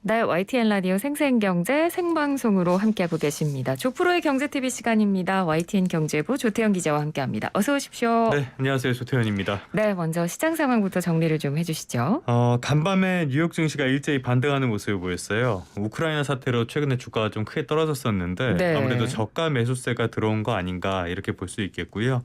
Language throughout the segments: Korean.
네, YTN 라디오 생생경제 생방송으로 함께하고 계십니다. 조프로의 경제TV 시간입니다. YTN 경제부 조태현 기자와 함께합니다. 어서 오십시오. 네, 안녕하세요. 조태현입니다. 네, 먼저 시장 상황부터 정리를 좀 해주시죠. 간밤에 뉴욕 증시가 일제히 반등하는 모습을 보였어요. 우크라이나 사태로 최근에 주가가 좀 크게 떨어졌었는데 네. 아무래도 저가 매수세가 들어온 거 아닌가 이렇게 볼 수 있겠고요.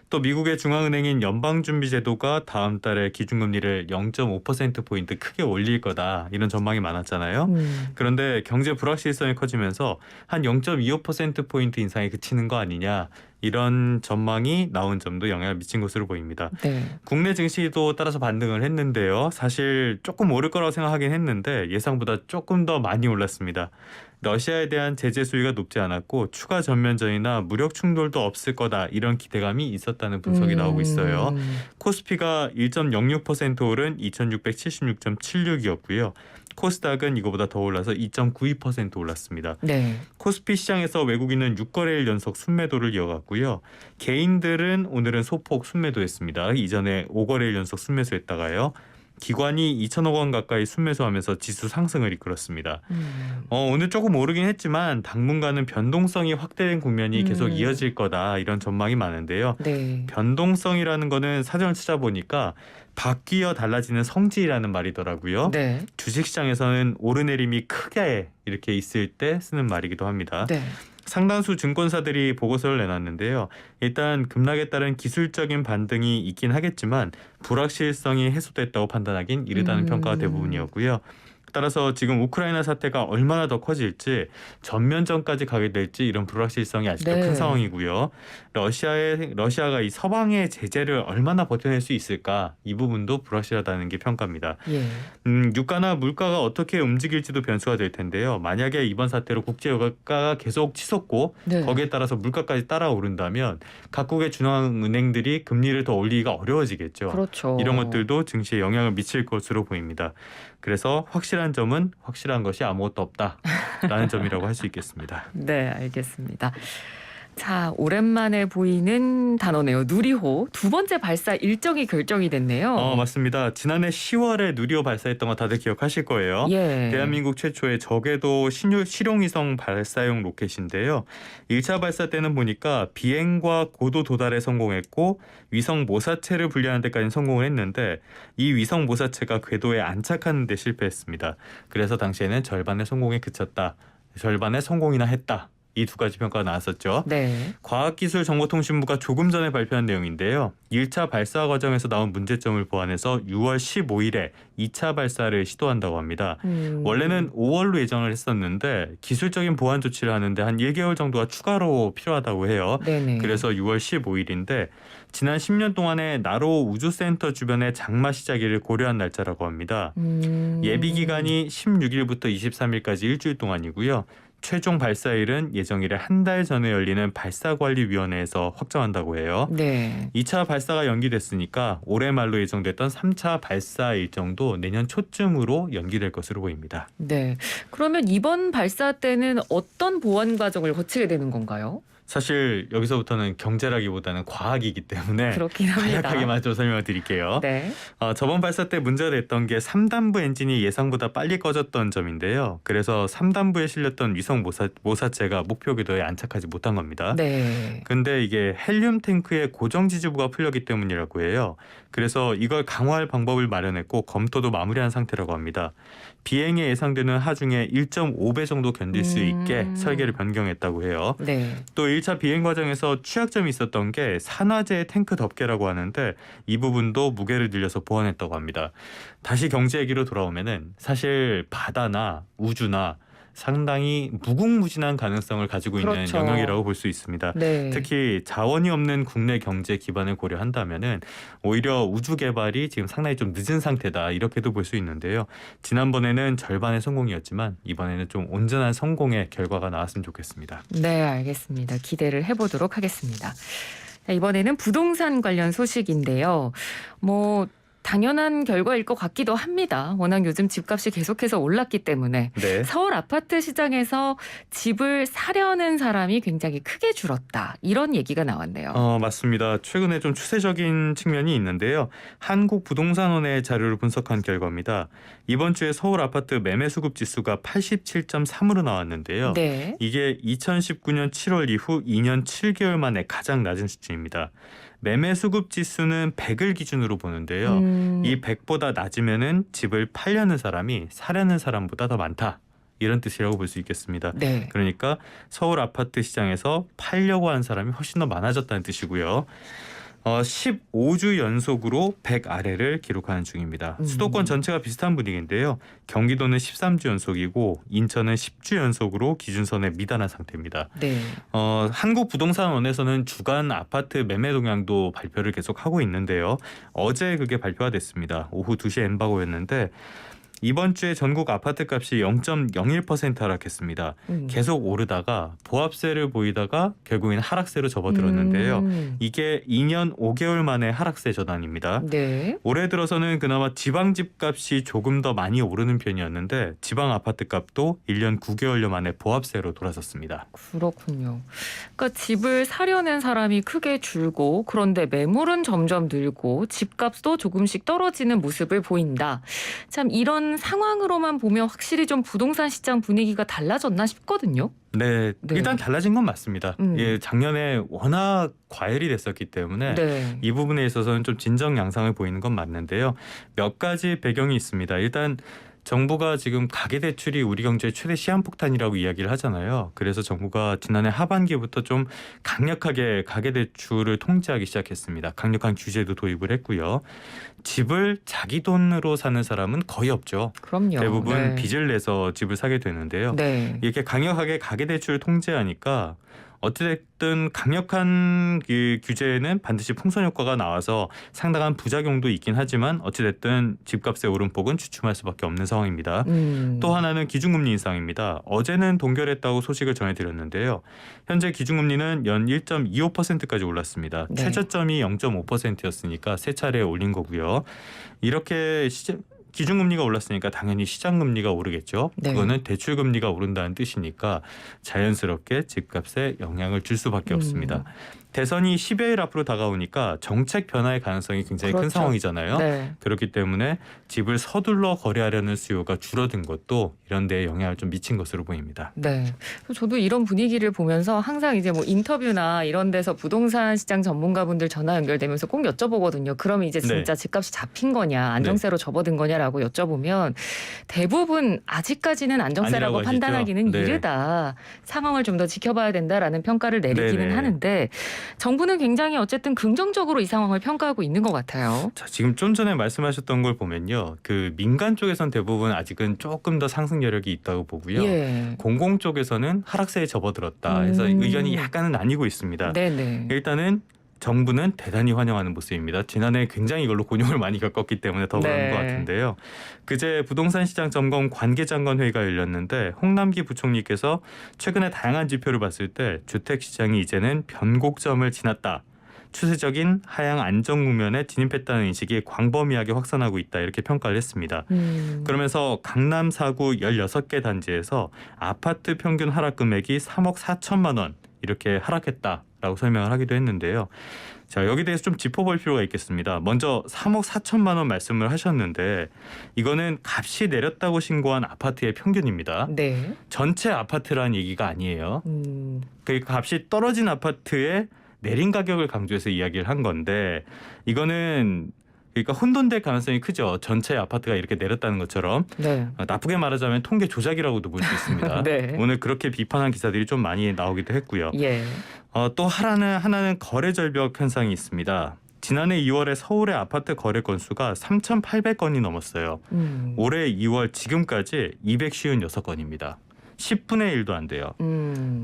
또 미국의 중앙은행인 연방준비제도가 다음 달에 기준금리를 0.5%포인트 크게 올릴 거다 이런 전망이 많았잖아요. 그런데 경제 불확실성이 커지면서 한 0.25%포인트 인상에 그치는 거 아니냐 이런 전망이 나온 점도 영향을 미친 것으로 보입니다. 네. 국내 증시도 따라서 반등을 했는데요. 사실 조금 오를 거라고 생각하긴 했는데 예상보다 조금 더 많이 올랐습니다. 러시아에 대한 제재 수위가 높지 않았고 추가 전면전이나 무력 충돌도 없을 거다 이런 기대감이 있었다는 분석이 나오고 있어요. 코스피가 1.06% 오른 2676.76이었고요. 코스닥은 이거보다 더 올라서 2.92% 올랐습니다. 네. 코스피 시장에서 외국인은 6거래일 연속 순매도를 이어갔고요. 개인들은 오늘은 소폭 순매도했습니다. 이전에 5거래일 연속 순매수했다가요. 기관이 2천억 원 가까이 순매수하면서 지수 상승을 이끌었습니다. 오늘 조금 오르긴 했지만 당분간은 변동성이 확대된 국면이 계속 이어질 거다 이런 전망이 많은데요. 네. 변동성이라는 거는 사전을 찾아보니까 바뀌어 달라지는 성질이라는 말이더라고요. 네. 주식시장에서는 오르내림이 크게 이렇게 있을 때 쓰는 말이기도 합니다. 네. 상당수 증권사들이 보고서를 내놨는데요. 일단 급락에 따른 기술적인 반등이 있긴 하겠지만 불확실성이 해소됐다고 판단하긴 이르다는 평가가 대부분이었고요. 따라서 지금 우크라이나 사태가 얼마나 더 커질지 전면전까지 가게 될지 이런 불확실성이 아직도 네. 큰 상황이고요. 러시아가 이 서방의 제재를 얼마나 버텨낼 수 있을까 이 부분도 불확실하다는 게 평가입니다. 예. 유가나 물가가 어떻게 움직일지도 변수가 될 텐데요. 만약에 이번 사태로 국제 유가가 계속 치솟고 네. 거기에 따라서 물가까지 따라오른다면 각국의 중앙은행들이 금리를 더 올리기가 어려워지겠죠. 그렇죠. 이런 것들도 증시에 영향을 미칠 것으로 보입니다. 그래서 확실한 점은 확실한 것이 아무것도 없다라는 점이라고 할 수 있겠습니다. 네, 알겠습니다. 자, 오랜만에 보이는 단어네요. 누리호. 두 번째 발사 일정이 결정이 됐네요. 맞습니다. 지난해 10월에 누리호 발사했던 거 다들 기억하실 거예요. 예. 대한민국 최초의 저궤도 실용위성 발사용 로켓인데요. 1차 발사 때는 보니까 비행과 고도 도달에 성공했고 위성 모사체를 분리하는 데까지 성공을 했는데 이 위성 모사체가 궤도에 안착하는 데 실패했습니다. 그래서 당시에는 절반의 성공에 그쳤다. 절반의 성공이나 했다. 이 두 가지 평가가 나왔었죠. 네. 과학기술정보통신부가 조금 전에 발표한 내용인데요. 1차 발사 과정에서 나온 문제점을 보완해서 6월 15일에 2차 발사를 시도한다고 합니다. 원래는 5월로 예정을 했었는데 기술적인 보완 조치를 하는데 한 1개월 정도가 추가로 필요하다고 해요. 네네. 그래서 6월 15일인데 지난 10년 동안에 나로 우주센터 주변의 장마 시작일을 고려한 날짜라고 합니다. 예비 기간이 16일부터 23일까지 일주일 동안이고요. 최종 발사일은 예정일에 한 달 전에 열리는 발사관리위원회에서 확정한다고 해요. 네. 2차 발사가 연기됐으니까 올해 말로 예정됐던 3차 발사 일정도 내년 초쯤으로 연기될 것으로 보입니다. 네. 그러면 이번 발사 때는 어떤 보완 과정을 거치게 되는 건가요? 사실 여기서부터는 경제라기보다는 과학이기 때문에 그렇긴 합니다. 간략하게만 좀 설명을 드릴게요. 네. 저번 발사 때 문제가 됐던 게 3단부 엔진이 예상보다 빨리 꺼졌던 점인데요. 그래서 3단부에 실렸던 위성 모사체가 목표 궤도에 안착하지 못한 겁니다. 네. 근데 이게 헬륨 탱크에 고정 지지부가 풀렸기 때문이라고 해요. 그래서 이걸 강화할 방법을 마련했고 검토도 마무리한 상태라고 합니다. 비행에 예상되는 하중에 1.5배 정도 견딜 수 있게 설계를 변경했다고 해요. 네. 또 1차 비행 과정에서 취약점이 있었던 게 산화제 탱크 덮개라고 하는데 이 부분도 무게를 늘려서 보완했다고 합니다. 다시 경제 얘기로 돌아오면은 사실 바다나 우주나 상당히 무궁무진한 가능성을 가지고 있는 그렇죠. 영역이라고 볼 수 있습니다. 네. 특히 자원이 없는 국내 경제 기반을 고려한다면은 오히려 우주 개발이 지금 상당히 좀 늦은 상태다 이렇게도 볼 수 있는데요. 지난번에는 절반의 성공이었지만 이번에는 좀 온전한 성공의 결과가 나왔으면 좋겠습니다. 네, 알겠습니다. 기대를 해보도록 하겠습니다. 자, 이번에는 부동산 관련 소식인데요. 당연한 결과일 것 같기도 합니다. 워낙 요즘 집값이 계속해서 올랐기 때문에 네. 서울 아파트 시장에서 집을 사려는 사람이 굉장히 크게 줄었다. 이런 얘기가 나왔네요. 맞습니다. 최근에 좀 추세적인 측면이 있는데요. 한국부동산원의 자료를 분석한 결과입니다. 이번 주에 서울 아파트 매매 수급 지수가 87.3으로 나왔는데요. 네. 이게 2019년 7월 이후 2년 7개월 만에 가장 낮은 수준입니다. 매매 수급 지수는 100을 기준으로 보는데요. 이 100보다 낮으면은 집을 팔려는 사람이 사려는 사람보다 더 많다. 이런 뜻이라고 볼 수 있겠습니다. 네. 그러니까 서울 아파트 시장에서 팔려고 하는 사람이 훨씬 더 많아졌다는 뜻이고요. 15주 연속으로 100 아래를 기록하는 중입니다. 수도권 전체가 비슷한 분위기인데요. 경기도는 13주 연속이고 인천은 10주 연속으로 기준선에 미달한 상태입니다. 네. 한국부동산원에서는 주간 아파트 매매 동향도 발표를 계속하고 있는데요. 어제 그게 발표가 됐습니다. 오후 2시 엠바고였는데 이번 주에 전국 아파트 값이 0.01% 하락했습니다. 계속 오르다가 보합세를 보이다가 결국에는 하락세로 접어들었는데요. 이게 2년 5개월 만에 하락세 전환입니다. 네. 올해 들어서는 그나마 지방 집값이 조금 더 많이 오르는 편이었는데 지방 아파트 값도 1년 9개월여 만에 보합세로 돌아섰습니다. 그렇군요. 그러니까 집을 사려는 사람이 크게 줄고 그런데 매물은 점점 늘고 집값도 조금씩 떨어지는 모습을 보인다. 참 이런 상황으로만 보면 확실히 좀 부동산 시장 분위기가 달라졌나 싶거든요. 네, 네. 일단 달라진 건 맞습니다. 예, 작년에 워낙 과열이 됐었기 때문에 네. 이 부분에 있어서는 좀 진정 양상을 보이는 건 맞는데요. 몇 가지 배경이 있습니다. 일단 정부가 지금 가계대출이 우리 경제의 최대 시한폭탄이라고 이야기를 하잖아요. 그래서 정부가 지난해 하반기부터 좀 강력하게 가계대출을 통제하기 시작했습니다. 강력한 규제도 도입을 했고요. 집을 자기 돈으로 사는 사람은 거의 없죠. 그럼요. 대부분 네. 빚을 내서 집을 사게 되는데요. 네. 이렇게 강력하게 가계대출을 통제하니까 어찌됐든 강력한 그 규제에는 반드시 풍선 효과가 나와서 상당한 부작용도 있긴 하지만 어찌됐든 집값의 오름폭은 주춤할 수밖에 없는 상황입니다. 또 하나는 기준금리 인상입니다. 어제는 동결했다고 소식을 전해드렸는데요. 현재 기준금리는 연 1.25%까지 올랐습니다. 네. 최저점이 0.5%였으니까 세 차례 올린 거고요. 이렇게 기준금리가 올랐으니까 당연히 시장금리가 오르겠죠. 네. 그거는 대출금리가 오른다는 뜻이니까 자연스럽게 집값에 영향을 줄 수밖에 없습니다. 대선이 10여일 앞으로 다가오니까 정책 변화의 가능성이 굉장히 큰 그렇죠. 상황이잖아요. 네. 그렇기 때문에 집을 서둘러 거래하려는 수요가 줄어든 것도 이런 데에 영향을 좀 미친 것으로 보입니다. 네. 저도 이런 분위기를 보면서 항상 이제 뭐 인터뷰나 이런 데서 부동산 시장 전문가분들 전화 연결되면서 꼭 여쭤보거든요. 그러면 이제 진짜 집값이 잡힌 거냐, 안정세로 접어든 거냐라고 여쭤보면 대부분 아직까지는 안정세라고 아니라고 판단하기는 하시죠. 네. 이르다. 상황을 좀 더 지켜봐야 된다라는 평가를 내리기는 네네. 하는데 정부는 굉장히 어쨌든 긍정적으로 이 상황을 평가하고 있는 것 같아요. 자, 지금 좀 전에 말씀하셨던 걸 보면요. 그 민간 쪽에선 대부분 아직은 조금 더 상승 여력이 있다고 보고요. 예. 공공 쪽에서는 하락세에 접어들었다. 해서 의견이 약간은 나뉘고 있습니다. 네네. 일단은 정부는 대단히 환영하는 모습입니다. 지난해 굉장히 이걸로 곤욕을 많이 겪었기 때문에 더 그런 네. 것 같은데요. 그제 부동산 시장 점검 관계장관 회의가 열렸는데 홍남기 부총리께서 최근에 다양한 지표를 봤을 때 주택 시장이 이제는 변곡점을 지났다. 추세적인 하향 안정 국면에 진입했다는 인식이 광범위하게 확산하고 있다. 이렇게 평가를 했습니다. 그러면서 강남 4구 16개 단지에서 아파트 평균 하락 금액이 3억 4천만 원 이렇게 하락했다라고 설명을 하기도 했는데요. 자, 여기 대해서 좀 짚어볼 필요가 있겠습니다. 먼저 3억 4천만 원 말씀을 하셨는데 이거는 값이 내렸다고 신고한 아파트의 평균입니다. 네. 전체 아파트라는 얘기가 아니에요. 그 값이 떨어진 아파트의 내린 가격을 강조해서 이야기를 한 건데 이거는 그러니까 혼돈될 가능성이 크죠. 전체 아파트가 이렇게 내렸다는 것처럼. 네. 나쁘게 말하자면 통계 조작이라고도 볼 수 있습니다. 네. 오늘 그렇게 비판한 기사들이 좀 많이 나오기도 했고요. 예. 또 하나는 거래 절벽 현상이 있습니다. 지난해 2월에 서울의 아파트 거래 건수가 3,800건이 넘었어요. 올해 2월 지금까지 256건입니다. 10분의 1도 안 돼요.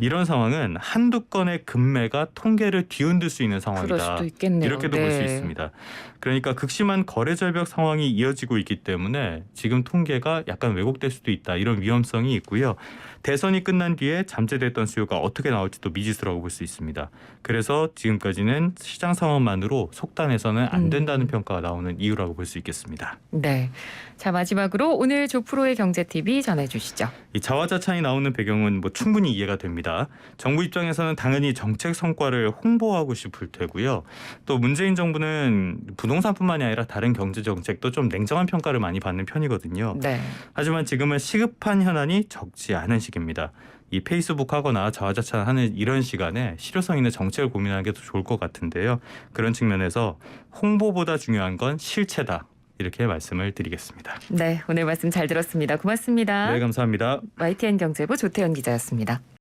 이런 상황은 한두 건의 급매가 통계를 뒤흔들 수 있는 상황이다. 그럴 수도 있겠네요. 이렇게도 볼 수 있습니다. 그러니까 극심한 거래 절벽 상황이 이어지고 있기 때문에 지금 통계가 약간 왜곡될 수도 있다. 이런 위험성이 있고요. 대선이 끝난 뒤에 잠재됐던 수요가 어떻게 나올지도 미지수라고 볼 수 있습니다. 그래서 지금까지는 시장 상황만으로 속단해서는 안 된다는 평가가 나오는 이유라고 볼 수 있겠습니다. 네. 자, 마지막으로 오늘 조프로의 경제TV 전해주시죠. 이 자화자찬이 나오는 배경은 뭐 충분히 이해가 됩니다. 정부 입장에서는 당연히 정책 성과를 홍보하고 싶을 테고요. 또 문재인 정부는 부동산뿐만이 아니라 다른 경제 정책도 좀 냉정한 평가를 많이 받는 편이거든요. 네. 하지만 지금은 시급한 현안이 적지 않은 시기입니다. 이 페이스북 하거나 자화자찬하는 이런 시간에 실효성 있는 정책을 고민하는 게 더 좋을 것 같은데요. 그런 측면에서 홍보보다 중요한 건 실체다. 이렇게 말씀을 드리겠습니다. 네, 오늘 말씀 잘 들었습니다. 고맙습니다. 네, 감사합니다. YTN 경제부 조태현 기자였습니다.